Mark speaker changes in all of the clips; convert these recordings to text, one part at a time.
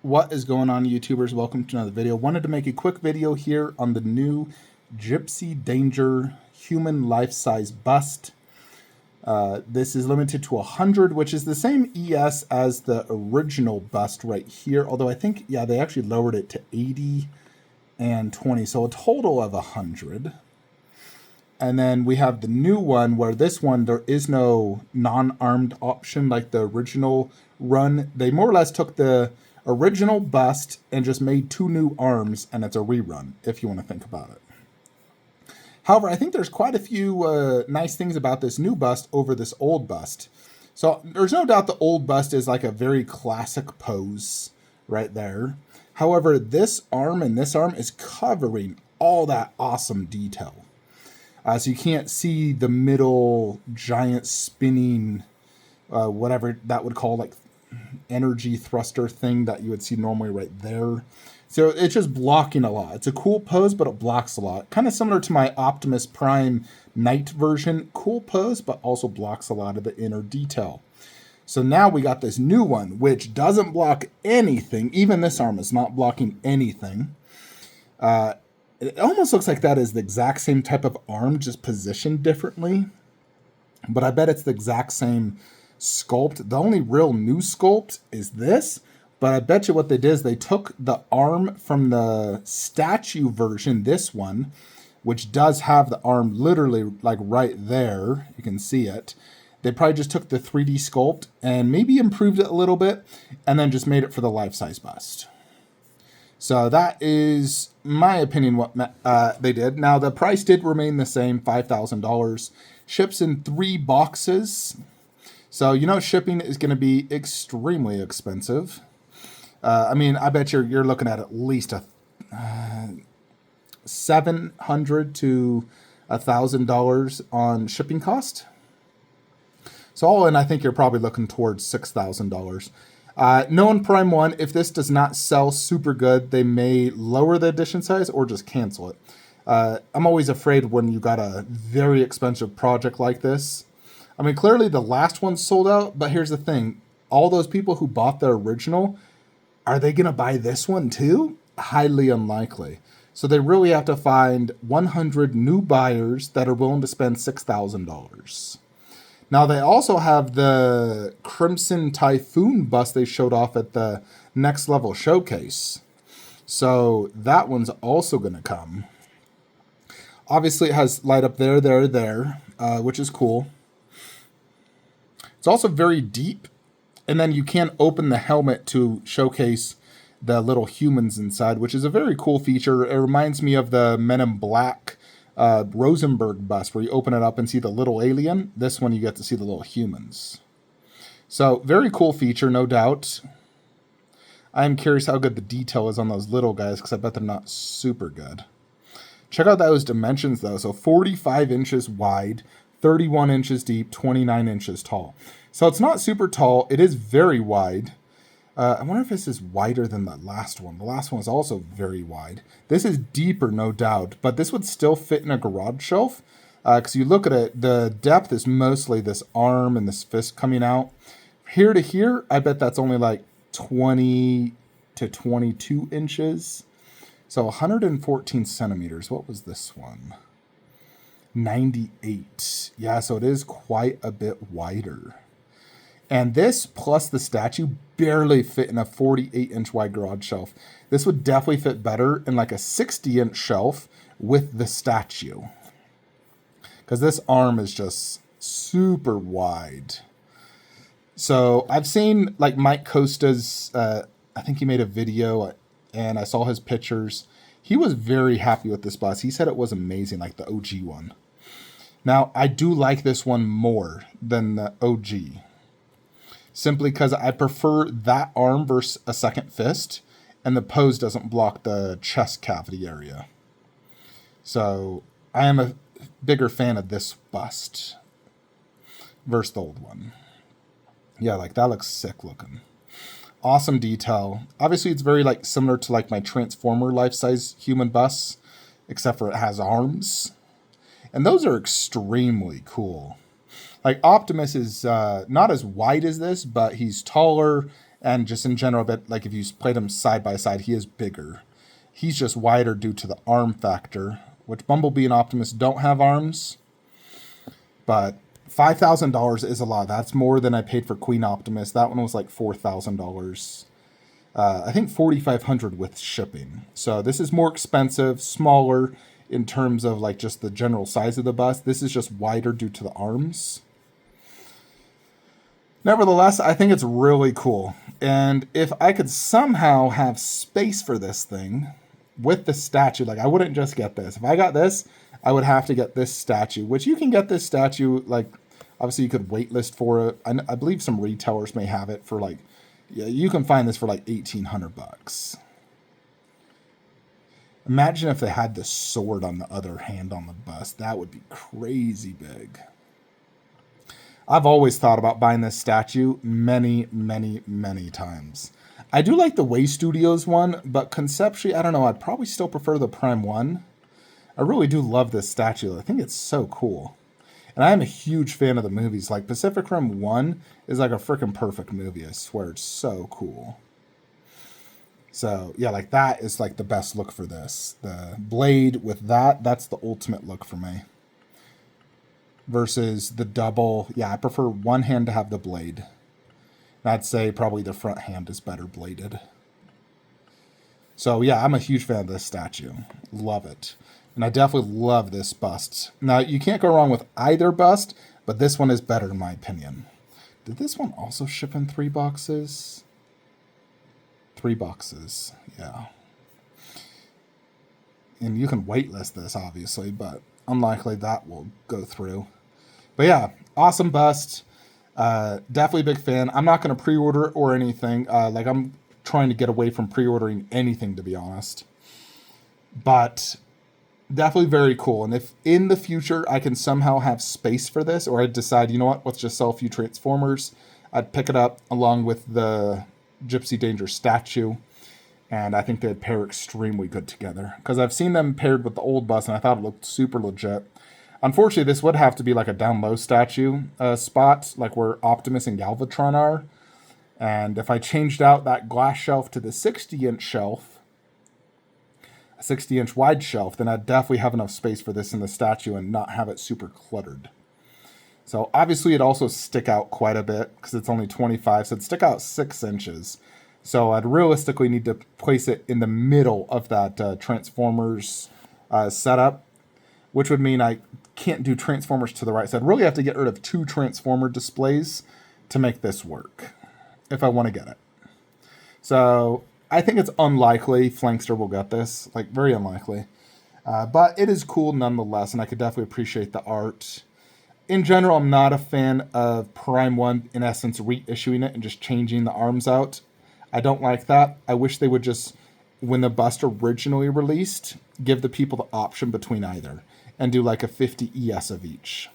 Speaker 1: What is going on, YouTubers? Welcome to another video. Wanted to make a quick video here on the new Gypsy Danger human life-size bust. This is limited to 100, which is the same ES as the original bust right here. Although I think, yeah, they actually lowered it to 80 and 20, so a total of 100. And then we have the new one where this one, there is no non-armed option like the original run. They more or less took the original bust and just made 2 new arms, and it's a rerun, if you want to think about it. However, I think there's quite a few nice things about this new bust over this old bust. So there's no doubt the old bust is like a very classic pose right there. However, this arm and this arm is covering all that awesome detail. So you can't see the middle giant spinning, whatever that would call, like energy thruster thing that you would see normally right there. So it's just blocking a lot. It's a cool pose, but it blocks a lot. Kind of similar to my Optimus Prime Knight version. Cool pose, but also blocks a lot of the inner detail. So now we got this new one, which doesn't block anything. Even this arm is not blocking anything. It almost looks like that is the exact same type of arm, just positioned differently. But I bet it's the exact same sculpt. The only real new sculpt is this. But I bet you what they did is they took the arm from the statue version, this one, which does have the arm literally like right there. You can see it. They probably just took the 3D sculpt and maybe improved it a little bit and then just made it for the life-size bust. So that is my opinion what they did. Now the price did remain the same, $5,000. Ships in 3 boxes. So you know shipping is going to be extremely expensive. I mean, I bet you're looking at least a $700 to $1,000 on shipping cost. So all in, I think you're probably looking towards $6,000. Knowing Prime 1, if this does not sell super good, they may lower the edition size or just cancel it. I'm always afraid when you got a very expensive project like this. I mean, clearly the last one sold out, but here's the thing. All those people who bought the original, are they going to buy this one too? Highly unlikely. So they really have to find 100 new buyers that are willing to spend $6,000. Now, they also have the Crimson Typhoon bust they showed off at the Next Level Showcase. So that one's also going to come. Obviously, it has light up there, which is cool. It's also very deep. And then you can open the helmet to showcase the little humans inside, which is a very cool feature. It reminds me of the Men in Black Rosenberg bust, where you open it up and see the little alien. This one you get to see the little humans. So very cool feature, no doubt. I'm curious how good the detail is on those little guys, because I bet they're not super good. Check out those dimensions though. So 45 inches wide, 31 inches deep, 29 inches tall. So it's not super tall. It is very wide. I wonder if this is wider than the last one. The last one was also very wide. This is deeper, no doubt, but this would still fit in a garage shelf. Because you look at it, the depth is mostly this arm and this fist coming out. Here to here, I bet that's only like 20 to 22 inches. So 114 centimeters. What was this one? 98. Yeah, so it is quite a bit wider. And this plus the statue barely fit in a 48-inch wide garage shelf. This would definitely fit better in like a 60-inch shelf with the statue. Because this arm is just super wide. So I've seen like Mike Costa's, I think he made a video and I saw his pictures. He was very happy with this bust. He said it was amazing, like the OG one. Now, I do like this one more than the OG. Simply because I prefer that arm versus a second fist, and the pose doesn't block the chest cavity area. So I am a bigger fan of this bust versus the old one. Yeah, like that looks sick looking. Awesome detail. Obviously, it's very like similar to like my Transformer life-size human busts, except for it has arms. And those are extremely cool. Like Optimus is not as wide as this, but he's taller And just in general, but like if you played him side by side, he is bigger. He's just wider due to the arm factor, which Bumblebee and Optimus don't have arms. But $5,000 is a lot. That's more than I paid for Queen Optimus. That one was like $4,000. I think $4,500 with shipping. So this is more expensive, smaller in terms of like just the general size of the bust. This is just wider due to the arms. Nevertheless, I think it's really cool. And if I could somehow have space for this thing with the statue, like I wouldn't just get this. If I got this, I would have to get this statue, which you can get this statue, like, obviously you could waitlist for it. I believe some retailers may have it for like, yeah, you can find this for like $1,800. Imagine if they had the sword on the other hand on the bust. That would be crazy big. I've always thought about buying this statue many, many, many times. I do like the Way Studios one, but conceptually, I don't know, I'd probably still prefer the Prime one. I really do love this statue. I think it's so cool. And I am a huge fan of the movies. Like Pacific Rim 1 is like a freaking perfect movie. I swear, it's so cool. So, yeah, like that is like the best look for this. The blade with that, that's the ultimate look for me. Versus the double. Yeah, I prefer one hand to have the blade. And I'd say probably the front hand is better bladed. So, yeah, I'm a huge fan of this statue. Love it. And I definitely love this bust. Now, you can't go wrong with either bust, but this one is better in my opinion. Did this one also ship in 3 boxes? 3 boxes, yeah. And you can waitlist this, obviously, but unlikely that will go through. But yeah, awesome bust. Definitely a big fan. I'm not going to pre-order it or anything. Like, I'm trying to get away from pre-ordering anything, to be honest. But definitely very cool. And if in the future I can somehow have space for this, or I decide, you know what, let's just sell a few Transformers, I'd pick it up along with the Gypsy Danger statue. And I think they'd pair extremely good together. Because I've seen them paired with the old bus, and I thought it looked super legit. Unfortunately, this would have to be like a down low statue spot, like where Optimus and Galvatron are. And if I changed out that glass shelf to the 60-inch shelf, a 60-inch wide shelf, then I'd definitely have enough space for this in the statue and not have it super cluttered. So obviously it'd also stick out quite a bit because it's only 25, so it'd stick out 6 inches. So I'd realistically need to place it in the middle of that Transformers setup, which would mean I can't do Transformers to the right. So I'd really have to get rid of 2 Transformer displays to make this work if I want to get it. So I think it's unlikely Flankster will get this, like very unlikely. But it is cool nonetheless, and I could definitely appreciate the art. In general, I'm not a fan of Prime 1, in essence, reissuing it and just changing the arms out. I don't like that. I wish they would just, when the bust originally released, give the people the option between either and do like a 50 ES of each.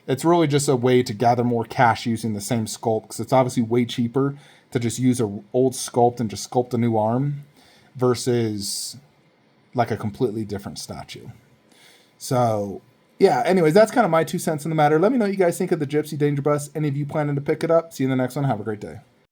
Speaker 1: It's really just a way to gather more cash using the same sculpt, because it's obviously way cheaper to just use an old sculpt and just sculpt a new arm versus like a completely different statue. So, yeah, anyways, that's kind of my 2 cents in the matter. Let me know what you guys think of the Gypsy Danger bus. Any of you planning to pick it up? See you in the next one. Have a great day.